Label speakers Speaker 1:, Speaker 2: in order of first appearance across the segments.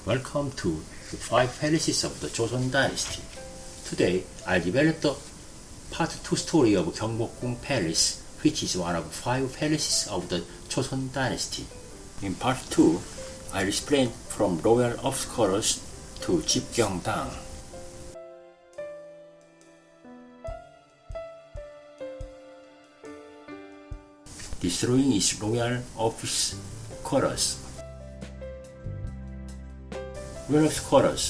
Speaker 1: Welcome to the 5 palaces of the Joseon Dynasty. Today, I'll develop the part 2 story of Gyeongbokgung Palace, which is one of 5 palaces of the Joseon Dynasty. In part 2, I'll explain from royal office quarters to Jipgyeongdang. This drawing is royal office quarters. Royal office quarters.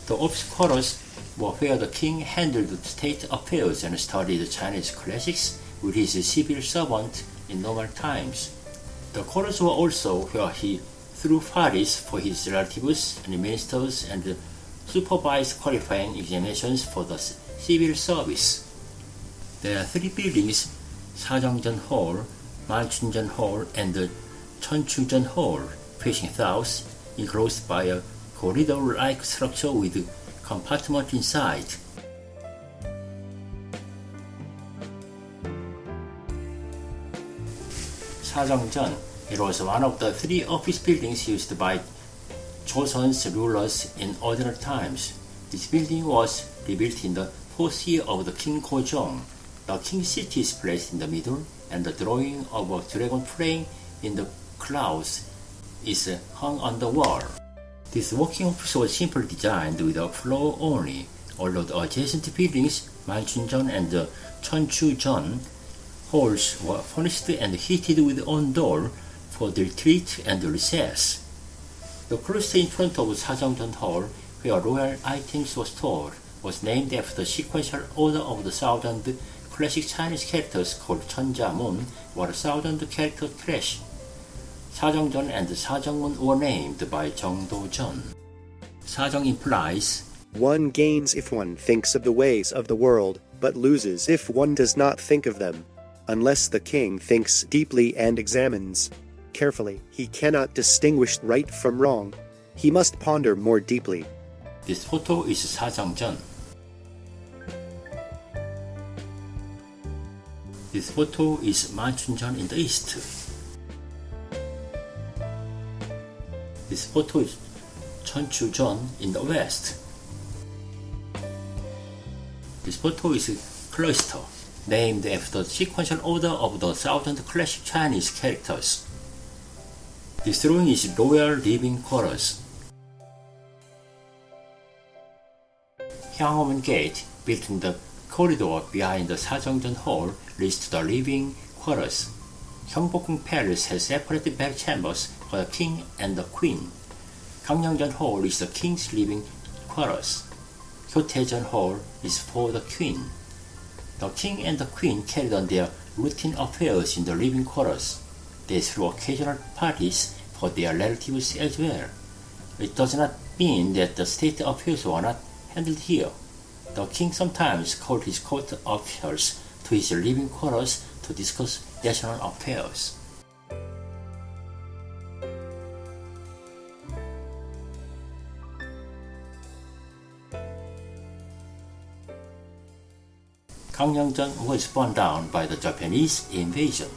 Speaker 1: The office quarters were where the king handled state affairs and studied Chinese classics with his civil servant in normal times. The quarters were also where he threw parties for his relatives and ministers and supervised qualifying examinations for the civil service. There are 3 buildings: Sajongjeon Hall, Manchunjeon Hall, and Cheonchujeon Hall, facing south, enclosed by a corridor-like structure with compartments inside. Sajongjeon, it was one of the 3 office buildings used by Joseon's rulers in older times. This building was rebuilt in the 4th year of the King Gojong. The king's seat is placed in the middle, and the drawing of a dragon flying in the clouds is hung on the wall. This working office was simply designed with a floor only, although the adjacent buildings, Manchunjeon and Cheonchujeon halls, were furnished and heated with own door for the retreat and recess. The cloister in front of Sajongjeon Hall, where royal items were stored, was named after the sequential order of the 1,000 classic Chinese characters called Cheonjamun, or 1,000 character clash. Sajongjeon and Sajongmun were named by Jeong Do-jeon. Sajong implies
Speaker 2: one gains if one thinks of the ways of the world, but loses if one does not think of them. Unless the king thinks deeply and examines carefully, he cannot distinguish right from wrong. He must ponder more deeply.
Speaker 1: This photo is Sajongjeon. This photo is Manchunjeon in the east. This photo is Cheonchujeon in the west. This photo is cloister, named after the sequential order of the 1,000 classic Chinese characters. This drawing is royal living quarters. Hwanghomun Gate, built in the corridor behind the Sajongjeon Hall, leads to the living quarters. Gyeongbokgung Palace has separate bed chambers for the king and the queen. Gangneungjeon Hall is the king's living quarters. Gyotaejeon Hall is for the queen. The king and the queen carried on their routine affairs in the living quarters. They threw occasional parties for their relatives as well. It does not mean that the state affairs were not handled here. The king sometimes called his court officials to his living quarters to discuss national affairs. Gangneungjeon was burned down by the Japanese invasion.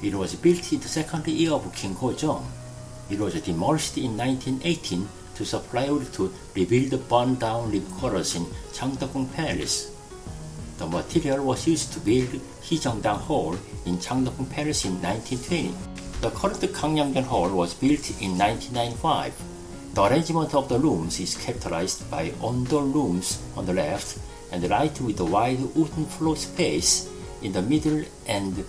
Speaker 1: It was built in the 2nd year of King Gojong. It was demolished in 1918 to supply wood to rebuild the burned down living quarters in Changdeokgung Palace. The material was used to build Hejeongdang Hall in Changdeokgung Palace in 1920. The current Gangneungjeon Hall was built in 1995. The arrangement of the rooms is characterized by on-door rooms on the left and right with a wide wooden floor space in the middle and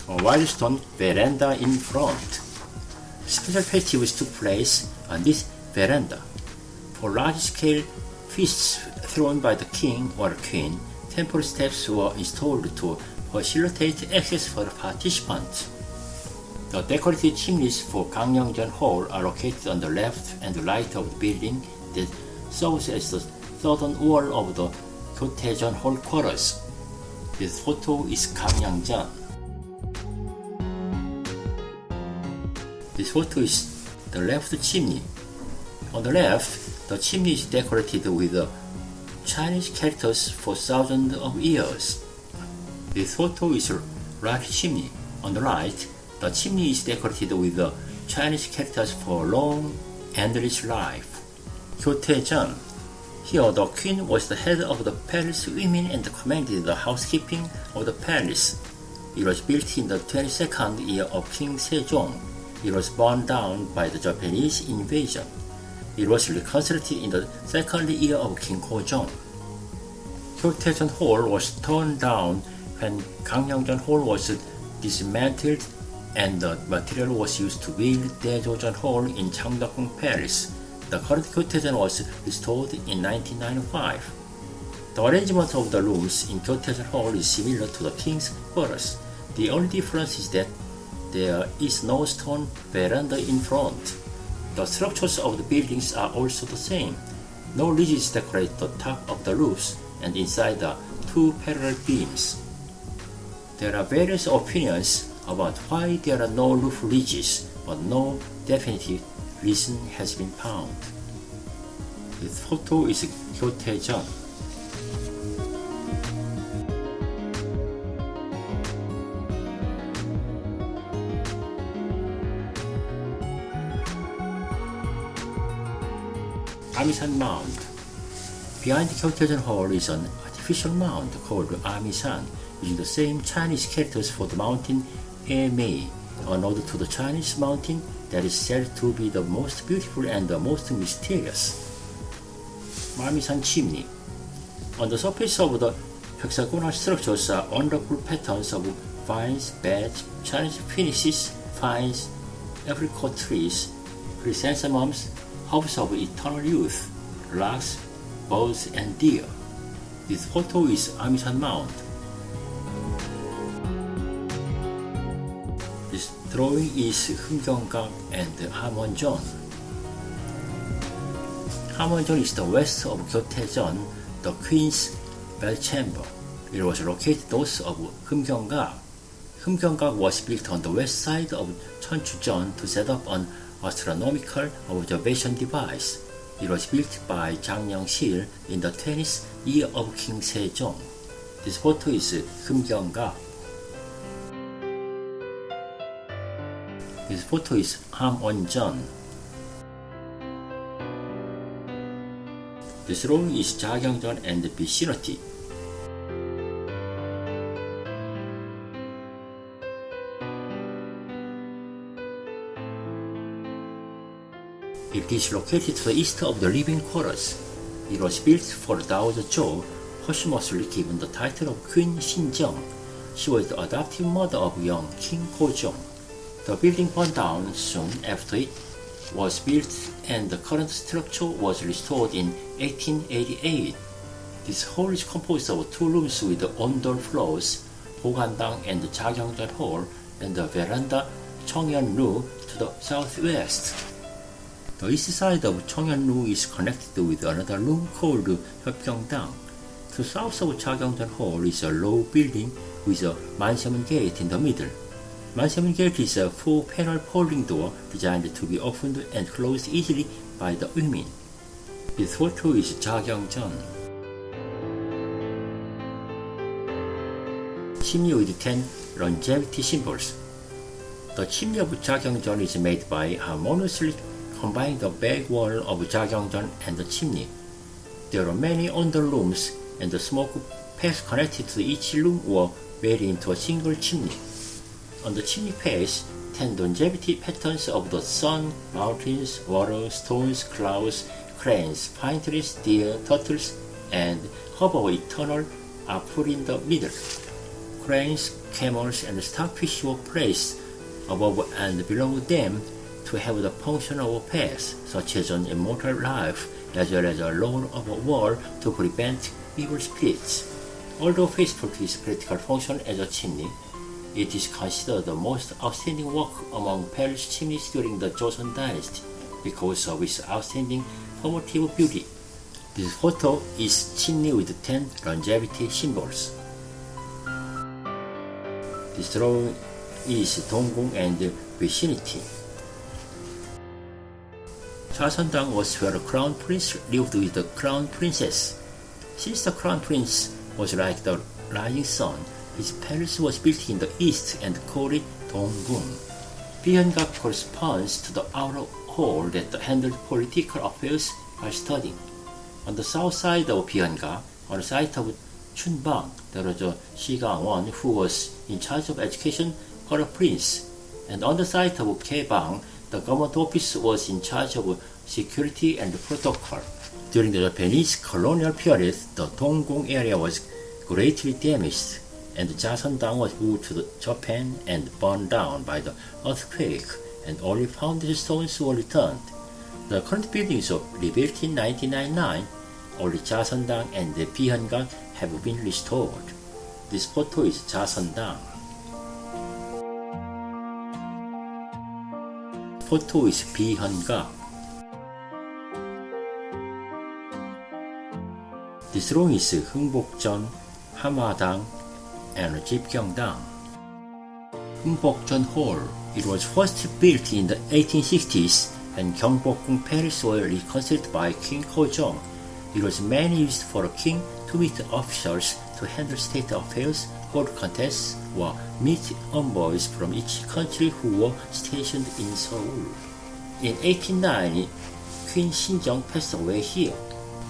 Speaker 1: a wide stone veranda in front. Special festivals took place on this veranda. For large-scale feasts thrown by the king or queen, temple steps were installed to facilitate access for participants. The decorated chimneys for Gangneungjeon Hall are located on the left and right of the building that serves as the southern wall of the Gyotaejeon Hall quarters. This photo is Gangneungjeon. This photo is the left chimney. On the left, the chimney is decorated with Chinese characters for thousands of years. This photo is right chimney. On the right, the chimney is decorated with Chinese characters for long endless life. Gyotaejeon. Here the queen was the head of the palace women and commanded the housekeeping of the palace. It was built in the 22nd year of King Sejong. It was burned down by the Japanese invasion. It was reconstructed in the second year of King Gojong. Gyotaejeon Hall was torn down when Gangneungjeon Hall was dismantled and the material was used to build Daejojeon Hall in Changdeokgung Palace. The current Gyotaejeon was restored in 1995. The arrangement of the rooms in Gyotaejeon Hall is similar to the king's quarters. The only difference is that there is no stone veranda in front. The structures of the buildings are also the same. No ridges decorate the top of the roofs and inside the two parallel beams. There are various opinions about why there are no roof ridges, but no definitive reason has been found. This photo is Gyotaejeon. Amisan Mound. Behind Gyotaejeon Hall is an artificial mound called Amisan, using the same Chinese characters for the mountain Emei, a nod to the Chinese mountain that is said to be the most beautiful and the most mysterious. Amisan Chimney. On the surface of the hexagonal structures are wonderful patterns of vines, beds, Chinese finishes, vines, apricot trees, chrysanthemums, hopes of eternal youth, larks, birds, and deer. This photo is Amisan Mound. This drawing is Humgyeonggak and Hamwonjeon. Hamwonjeon is the west of Gyotaejeon, the Queen's bedchamber. It was located north of Humgyeonggak. Humgyeonggak was built on the west side of Cheonchujeon to set up an astronomical observation device. It was built by Jang Young-sil in the 20th year of King Sejong. This photo is Humgyeonggak. This photo is Hamwonjeon. This drawing is Jagyeongjeon and vicinity. It is located to the east of the living quarters. It was built for Daoja Jo, posthumously given the title of Queen Shinjeong. She was the adoptive mother of young King Gojong. The building burned down soon after it was built and the current structure was restored in 1888. This hall is composed of two rooms with ondol floors, Bogandang and Jagyeongjeon Hall, and the veranda Cheongyeon-ru to the southwest. The east side of Cheongyeon-ru is connected with another room called Hyeokgyeongdang. To the south of Jagyeongjeon Hall is a low building with a Mansemun gate in the middle. Mansemun gate is a 4-panel folding door designed to be opened and closed easily by the women. This photo is Jagyeongjeon. Chimney with 10 longevity symbols. The chimney of Jagyeongjeon is made by harmoniously combining the back wall of Jagyeongjeon and the chimney. There are many under-rooms, and the smoke paths connected to each room were made into a single chimney. On the chimney path, 10 longevity patterns of the sun, mountains, water, stones, clouds, cranes, pine trees, deer, turtles, and herb of eternal are put in the middle. Cranes, camels, and starfish were placed above and below them to have the function of a path, such as an immortal life, as well as a loan of a wall to prevent evil spirits. Although faithful to its practical function as a chimney, it is considered the most outstanding work among palace chimneys during the Joseon dynasty because of its outstanding formative beauty. This photo is chimney with 10 longevity symbols. This drawing is Donggong and vicinity. Chasondang was where the crown prince lived with the crown princess. Since the crown prince was like the rising sun, his palace was built in the east and called it Donggong. Byeonggak corresponds to the outer hall that handled political affairs while studying. On the south side of Bihanga, on the site of Chunbang, there was a Shi Gangwon who was in charge of education for a prince, and on the site of Kaebang, the government office was in charge of security and protocol. During the Japanese colonial period, the Donggong area was greatly damaged, and Jasandang was moved to Japan and burned down by the earthquake, and only foundation stones were returned. The current buildings were rebuilt in 1999. Only Jasandang and the Bihanga have been restored. This photo is Jasandang. Photo is Bihanga. This drawing is Heungbokjeon, Hamadang, and Jipgyeongdang. Heungbokjeon Hall. It was first built in the 1860s when Gyeongbokgung Palace was reconstructed by King Gojong. It was mainly used for a king to meet officials to handle state affairs, hold contests, or meet envoys from each country who were stationed in Seoul. In 1890, Queen Shinjeong passed away here.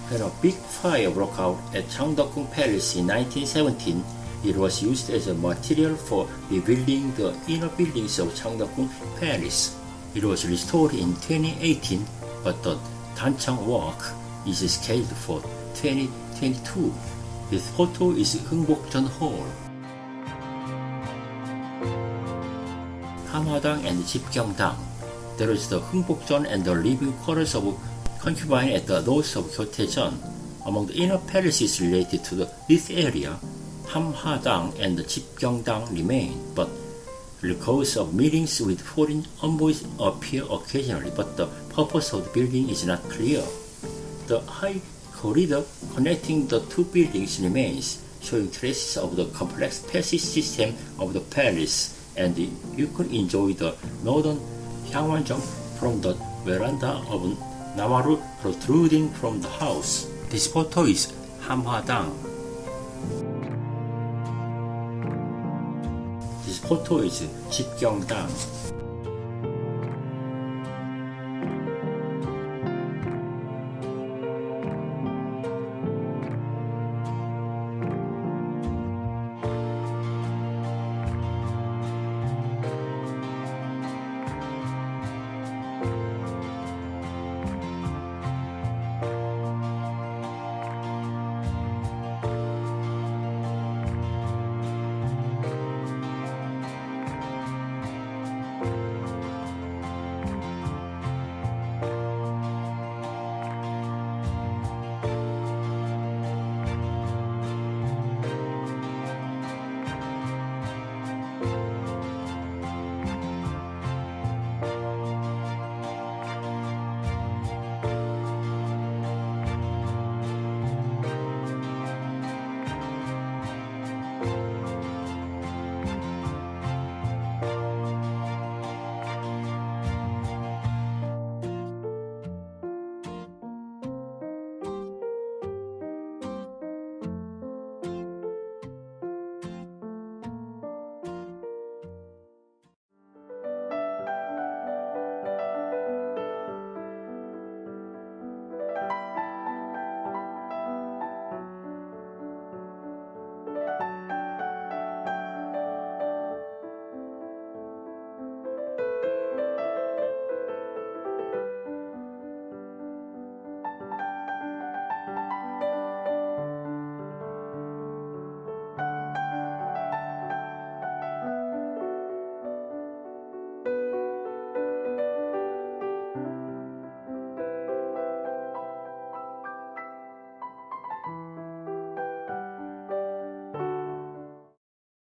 Speaker 1: When a big fire broke out at Changdeokgung Palace in 1917, it was used as a material for rebuilding the inner buildings of Changdeokgung Palace. It was restored in 2018, but the Danchang work is scheduled for 2022. This photo is Heungbokjeon Hall. Hamadang and Jipgyeongdang. There is the Heungbokjeon and the living quarters of concubine at the north of Gyotaejeon. Among the inner palaces related to this area, Hamhadang and Jipgyeongdang remain, but records of meetings with foreign envoys appear occasionally, but the purpose of the building is not clear. The high corridor connecting the two buildings remains, showing traces of the complex passage system of the palace, and you can enjoy the northern Hwangwonjeong from the veranda of Namaru protruding from the house. This photo is Hamhadang. This photo is Jipgyeongdang.